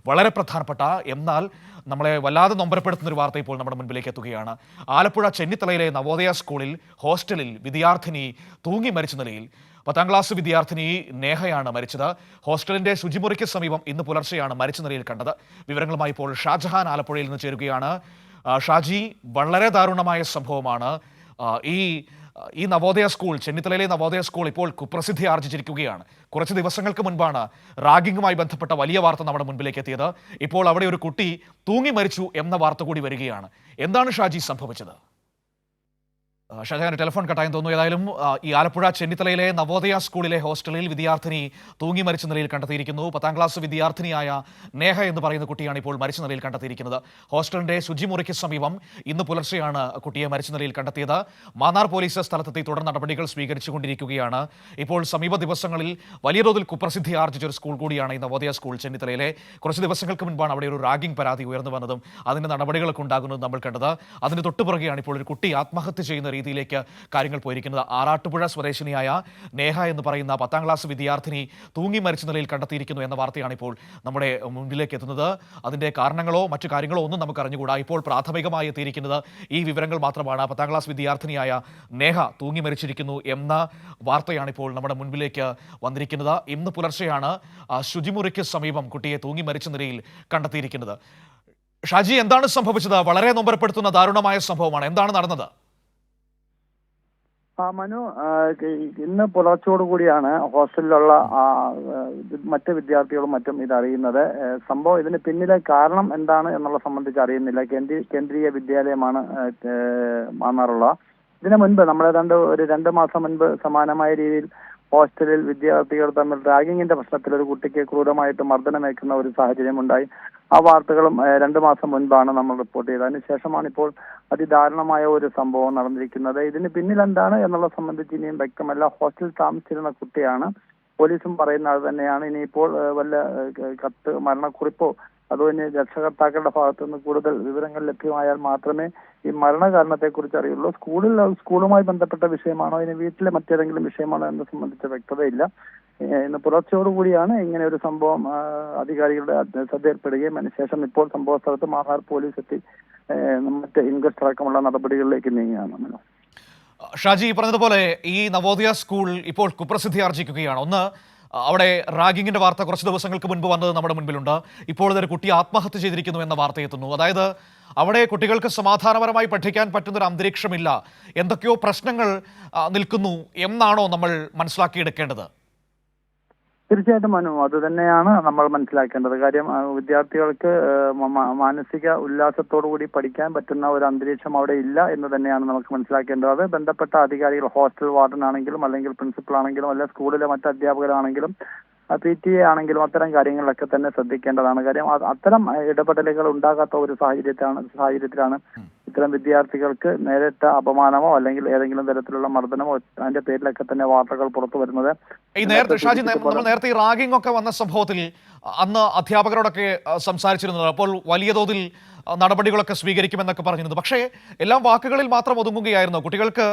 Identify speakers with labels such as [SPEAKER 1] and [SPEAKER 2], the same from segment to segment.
[SPEAKER 1] വളരെ പ്രധാനപ്പെട്ട എന്നാൽ നമ്മളെ വല്ലാതെ നൊമ്പരപ്പെടുത്തുന്ന ഒരു വാർത്ത ഇപ്പോൾ നമ്മുടെ മുൻപിലേക്ക് എത്തുകയാണ്. ആലപ്പുഴ ചെന്നിത്തലയിലെ നവോദയ സ്കൂളിൽ ഹോസ്റ്റലിൽ വിദ്യാർത്ഥിനി തൂങ്ങി മരിച്ച നിലയിൽ 10ാം ക്ലാസ് വിദ്യാർത്ഥിനി നേഹയാണ് മരിച്ചത്. ഹോസ്റ്റലിന്റെ ശുചിമുറിക്ക് സമീപം ഇന്ന് പുലർച്ചെയാണ് മരിച്ച നിലയിൽ കണ്ടത്. വിവരങ്ങളുമായി ഇപ്പോൾ ഷാജഹാൻ ആലപ്പുഴയിൽ നിന്ന് ചേരുകയാണ്. ഷാജി, വളരെ ദാരുണമായ സംഭവമാണ്. ഈ നവോദയ സ്കൂൾ, ചെന്നിത്തലയിലെ നവോദയ സ്കൂൾ ഇപ്പോൾ കുപ്രസിദ്ധി ആർജിച്ചിരിക്കുകയാണ്. കുറച്ച് ദിവസങ്ങൾക്ക് മുൻപാണ് റാഗിങ്ങുമായി ബന്ധപ്പെട്ട വലിയ വാർത്ത നമ്മുടെ മുൻപിലേക്ക് എത്തിയത്. ഇപ്പോൾ അവിടെ ഒരു കുട്ടി തൂങ്ങി മരിച്ചു എന്ന വാർത്ത കൂടി വരികയാണ്. എന്താണ് ഷാജി സംഭവിച്ചത്? ഷാജഹാൻ ടെലിഫോൺ കട്ടായെന്ന് തോന്നുന്നു. ഏതായാലും ഈ ആലപ്പുഴ ചെന്നിത്തലയിലെ നവോദയ സ്കൂളിലെ ഹോസ്റ്റലിൽ വിദ്യാർത്ഥിനി തൂങ്ങി മരിച്ച നിലയിൽ കണ്ടെത്തിയിരിക്കുന്നു. 10ാം ക്ലാസ് വിദ്യാർത്ഥിനിയായ നേഹ എന്ന് പറയുന്ന കുട്ടിയാണ് ഇപ്പോൾ മരിച്ച നിലയിൽ കണ്ടെത്തിയിരിക്കുന്നത്. ഹോസ്റ്റലിന്റെ ശുചിമുറിക്ക് സമീപം ഇന്ന് പുലർച്ചെയാണ് കുട്ടിയെ മരിച്ച നിലയിൽ കണ്ടെത്തിയത്. മാന്നാർ പോലീസ് സ്ഥലത്തെത്തി തുടർ നടപടികൾ സ്വീകരിച്ചുകൊണ്ടിരിക്കുകയാണ്. ഇപ്പോൾ സമീപ ദിവസങ്ങളിൽ വലിയ തോതിൽ കുപ്രസിദ്ധി ആർജിച്ച ഒരു സ്കൂൾ കൂടിയാണ് ഈ നവോദയ സ്കൂൾ ചെന്നിത്തലയിലെ. കുറച്ച് ദിവസങ്ങൾക്ക് മുൻപാണ് അവിടെ ഒരു റാഗിംഗ് പരാതി ഉയർന്നു വന്നതും അതിന്റെ നടപടികളൊക്കെ ഉണ്ടാകുന്നതും നമ്മൾ കണ്ടത്. അതിന് തൊട്ടുപുറകെയാണ് ഇപ്പോൾ ഒരു കുട്ടി ആത്മഹത്യ ചെയ്യുന്ന രീതിയിലേക്ക് കാര്യങ്ങൾ പോയിരിക്കുന്നത്. ആറാട്ടുപുഴ സ്വദേശിനിയായ നേഹ എന്ന് പറയുന്ന 10ാം ക്ലാസ് വിദ്യാർത്ഥിനി തൂങ്ങി മരിച്ച നിലയിൽ കണ്ടെത്തിയിരിക്കുന്നു എന്ന വാർത്തയാണ് ഇപ്പോൾ നമ്മുടെ മുന്നിലേക്ക് എത്തുന്നത്. അതിന്റെ കാരണങ്ങളോ മറ്റു കാര്യങ്ങളോ ഒന്നും നമുക്ക് അറിഞ്ഞുകൂടാ. ഇപ്പോൾ പ്രാഥമികമായി എത്തിയിരിക്കുന്നത് ഈ വിവരങ്ങൾ മാത്രമാണ്. 10ാം ക്ലാസ് വിദ്യാർത്ഥിനിയായ നേഹ തൂങ്ങി മരിച്ചിരിക്കുന്നു എന്ന വാർത്തയാണ് ഇപ്പോൾ നമ്മുടെ മുൻപിലേക്ക് വന്നിരിക്കുന്നത്. ഇന്ന് പുലർച്ചെയാണ് ശുചിമുറിക്ക് സമീപം കുട്ടിയെ തൂങ്ങി മരിച്ച നിലയിൽ കണ്ടെത്തിയിരിക്കുന്നത്. ഷാജി, എന്താണ് സംഭവിച്ചത്? വളരെ നൊമ്പരപ്പെടുത്തുന്ന ദാരുണമായ സംഭവമാണ്. എന്താണ് നടന്നത്?
[SPEAKER 2] മനു, ഇന്ന് പുലർച്ചയോടുകൂടിയാണ് ഹോസ്റ്റലിലുള്ള മറ്റ് വിദ്യാർത്ഥികളും മറ്റും ഇതറിയുന്നത്. സംഭവം ഇതിന് പിന്നിലെ കാരണം എന്താണ് എന്നുള്ള സംബന്ധിച്ച് അറിയുന്നില്ല. കേന്ദ്രീയ വിദ്യാലയമാണ് മാന്നാറുള്ള. ഇതിനു മുൻപ് ഒരു 2 മാസം മുൻപ് സമാനമായ രീതിയിൽ ഹോസ്റ്റലിൽ വിദ്യാർത്ഥികൾ തമ്മിൽ റാഗിങ്ങിന്റെ പ്രശ്നത്തിൽ ഒരു കുട്ടിക്ക് ക്രൂരമായിട്ട് മർദ്ദനമേക്കുന്ന ഒരു സാഹചര്യം ഉണ്ടായി. ആ വാർത്തകളും 2 മാസം മുൻപാണ് നമ്മൾ റിപ്പോർട്ട് ചെയ്തത്. അതിനുശേഷമാണ് ഇപ്പോൾ അതിദാരുണമായ ഒരു സംഭവം നടന്നിരിക്കുന്നത്. ഇതിന് പിന്നിൽ എന്താണ് എന്നുള്ള സംബന്ധിച്ച് ഇനിയും വ്യക്തമല്ല. ഹോസ്റ്റലിൽ താമസിച്ചിരുന്ന കുട്ടിയാണ്. പോലീസും പറയുന്നത് അത് തന്നെയാണ്. ഇനിയിപ്പോൾ വല്ല കത്ത്, മരണക്കുറിപ്പോ അതോ ഇനി രക്ഷകർത്താക്കളുടെ ഭാഗത്തു നിന്ന് കൂടുതൽ വിവരങ്ങൾ ലഭ്യമായാൽ മാത്രമേ ഈ മരണകാരണത്തെക്കുറിച്ച് അറിയുള്ളൂ. സ്കൂളുമായി ബന്ധപ്പെട്ട വിഷയമാണോ ഇനി വീട്ടിലെ മറ്റേതെങ്കിലും വിഷയമാണോ എന്നെ സംബന്ധിച്ച വ്യക്തതയില്ല. ഇന്ന് പുലർച്ചയോടുകൂടിയാണ് ഇങ്ങനെ ഒരു സംഭവം അധികാരികളുടെ ശ്രദ്ധയിൽപ്പെടുകയും അതിനുശേഷം ഇപ്പോൾ സംഭവ സ്ഥലത്ത് മാന്നാർ പോലീസ് എത്തി മറ്റ് ഇൻക്വസ്റ്റ് അടക്കമുള്ള നടപടികളിലേക്ക് നീങ്ങുകയാണ്.
[SPEAKER 1] ഷാജി പറഞ്ഞതുപോലെ ഈ നവോദയ സ്കൂൾ ഇപ്പോൾ കുപ്രസിദ്ധി ആർജിക്കുകയാണ്. ഒന്ന്, അവിടെ റാഗിങ്ങിന്റെ വാർത്ത കുറച്ച് ദിവസങ്ങൾക്ക് മുൻപ് വന്നത് നമ്മുടെ മുൻപിലുണ്ട്. ഇപ്പോൾ ഇതൊരു കുട്ടി ആത്മഹത്യ ചെയ്തിരിക്കുന്നു എന്ന വാർത്ത എത്തുന്നു. അതായത് അവിടെ കുട്ടികൾക്ക് സമാധാനപരമായി പഠിക്കാൻ പറ്റുന്നൊരു അന്തരീക്ഷമില്ല, എന്തൊക്കെയോ പ്രശ്നങ്ങൾ നിൽക്കുന്നു എന്നാണോ നമ്മൾ മനസ്സിലാക്കിയെടുക്കേണ്ടത്?
[SPEAKER 2] തീർച്ചയായിട്ടും മനു, അത് തന്നെയാണ് നമ്മൾ മനസ്സിലാക്കേണ്ടത്. കാര്യം വിദ്യാർത്ഥികൾക്ക് മാനസിക ഉല്ലാസത്തോടുകൂടി പഠിക്കാൻ പറ്റുന്ന ഒരു അന്തരീക്ഷം അവിടെ ഇല്ല എന്ന് തന്നെയാണ് നമുക്ക് മനസ്സിലാക്കേണ്ടത്. അത് ബന്ധപ്പെട്ട അധികാരികൾ, ഹോസ്റ്റൽ വാർഡൻ ആണെങ്കിലും അല്ലെങ്കിൽ പ്രിൻസിപ്പൽ ആണെങ്കിലും അല്ലെങ്കിൽ സ്കൂളിലെ മറ്റ് അധ്യാപകരാണെങ്കിലും PTA ആണെങ്കിലും അത്തരം കാര്യങ്ങളിലൊക്കെ തന്നെ ശ്രദ്ധിക്കേണ്ടതാണ്. കാര്യം അത്തരം ഇടപെടലുകൾ ഉണ്ടാകാത്ത ഒരു സാഹചര്യത്തിലാണ് ഇത്തരം വിദ്യാർത്ഥികൾക്ക് നേരിട്ട അപമാനമോ അല്ലെങ്കിൽ ഏതെങ്കിലും തരത്തിലുള്ള മർദ്ദനമോ അതിന്റെ പേരിലൊക്കെ തന്നെ വാർത്തകൾ പുറത്തു വരുന്നത്.
[SPEAKER 1] നേരത്തെ ഈ റാഗിംഗ് ഒക്കെ വന്ന സംഭവത്തിൽ അന്ന് അധ്യാപകരോടൊക്കെ സംസാരിച്ചിരുന്നത്, അപ്പോൾ വലിയ തോതിൽ നടപടികളൊക്കെ സ്വീകരിക്കുമെന്നൊക്കെ പറഞ്ഞിരുന്നത്. പക്ഷേ എല്ലാം വാക്കുകളിൽ മാത്രം ഒതുങ്ങുകയായിരുന്നു. കുട്ടികൾക്ക്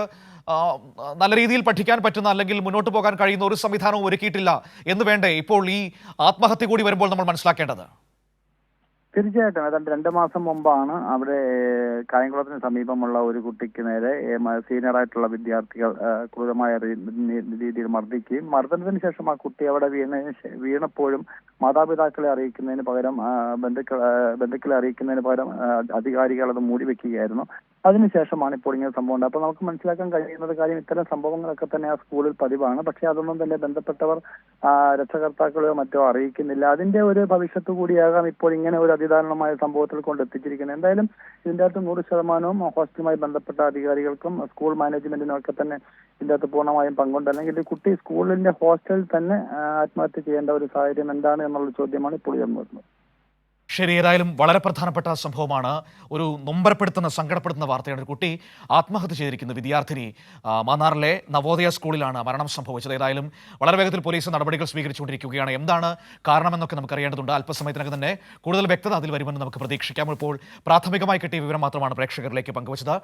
[SPEAKER 1] നല്ല രീതിയിൽ പഠിക്കാൻ പറ്റുന്ന അല്ലെങ്കിൽ മുന്നോട്ട് പോകാൻ കഴിയുന്ന ഒരു സംവിധാനവും ഒരുക്കിയിട്ടില്ല എന്ന് വേണ്ടേ ഇപ്പോൾ ഈ ആത്മഹത്യ കൂടി വരുമ്പോൾ നമ്മൾ മനസ്സിലാക്കേണ്ടത്?
[SPEAKER 2] തീർച്ചയായിട്ടും. ഏതാണ്ട് 2 മാസം മുമ്പാണ് അവിടെ കായംകുളത്തിന് സമീപമുള്ള ഒരു കുട്ടിക്ക് നേരെ സീനിയറായിട്ടുള്ള വിദ്യാർത്ഥികൾ ക്രൂരമായ രീതിയിൽ മർദ്ദിക്കുകയും മർദ്ദനത്തിന് ശേഷം ആ കുട്ടി അവിടെ വീണപ്പോഴും മാതാപിതാക്കളെ അറിയിക്കുന്നതിന് പകരം ബന്ധുക്കളെ അറിയിക്കുന്നതിന് പകരം അധികാരികൾ അത് മൂടിവെക്കുകയായിരുന്നു. അതിനുശേഷമാണ് ഇപ്പോൾ ഇങ്ങനെ സംഭവം ഉണ്ടായത്. അപ്പോൾ നമുക്ക് മനസ്സിലാക്കാൻ കഴിയുന്നത് കാര്യം ഇത്തരം സംഭവങ്ങളൊക്കെ തന്നെ ആ സ്കൂളിൽ പതിവാണ്. പക്ഷെ അതൊന്നും തന്നെ ബന്ധപ്പെട്ടവർ രക്ഷകർത്താക്കളെയോ മറ്റോ അറിയിക്കുന്നില്ല. അതിന്റെ ഒരു ഭവിഷ്യത്ത് കൂടിയാകാം ഇപ്പോൾ ഇങ്ങനെ ഒരു അതിദാരുണമായ സംഭവത്തിൽ കൊണ്ടെത്തിച്ചിരിക്കുന്നത്. എന്തായാലും ഇതിന്റെ അകത്ത് 100% ഹോസ്റ്റലുമായി ബന്ധപ്പെട്ട അധികാരികൾക്കും സ്കൂൾ മാനേജ്മെന്റിനും ഒക്കെ തന്നെ ഇതിന്റെ അകത്ത് പൂർണ്ണമായും പങ്കുണ്ട്. അല്ലെങ്കിൽ കുട്ടി സ്കൂളിന്റെ ഹോസ്റ്റലിൽ തന്നെ ആത്മഹത്യ ചെയ്യേണ്ട ഒരു സാഹചര്യം എന്താണ് എന്നുള്ള ചോദ്യമാണ് ഇപ്പോൾ ഉയർന്നു വരുന്നത്.
[SPEAKER 1] ശരി, ഏതായാലും വളരെ പ്രധാനപ്പെട്ട സംഭവമാണ്. ഒരു നൊമ്പരപ്പെടുത്തുന്ന, സങ്കടപ്പെടുത്തുന്ന വാർത്തയാണ്. ഒരു കുട്ടി ആത്മഹത്യ ചെയ്തിരിക്കുന്ന വിദ്യാർത്ഥിനി മാന്നാറിലെ നവോദയ സ്കൂളിലാണ് മരണം സംഭവിച്ചത്. ഏതായാലും വളരെ വേഗത്തിൽ പോലീസ് നടപടികൾ സ്വീകരിച്ചുകൊണ്ടിരിക്കുകയാണ്. എന്താണ് കാരണമെന്നൊക്കെ നമുക്ക് അറിയേണ്ടതുണ്ട്. അല്പസമയത്തിനകം തന്നെ കൂടുതൽ വ്യക്തത അതിൽ വരുമെന്ന് നമുക്ക് പ്രതീക്ഷിക്കാം. ഇപ്പോൾ പ്രാഥമികമായി കിട്ടിയ വിവരം മാത്രമാണ് പ്രേക്ഷകരിലേക്ക് പങ്കുവച്ചത്.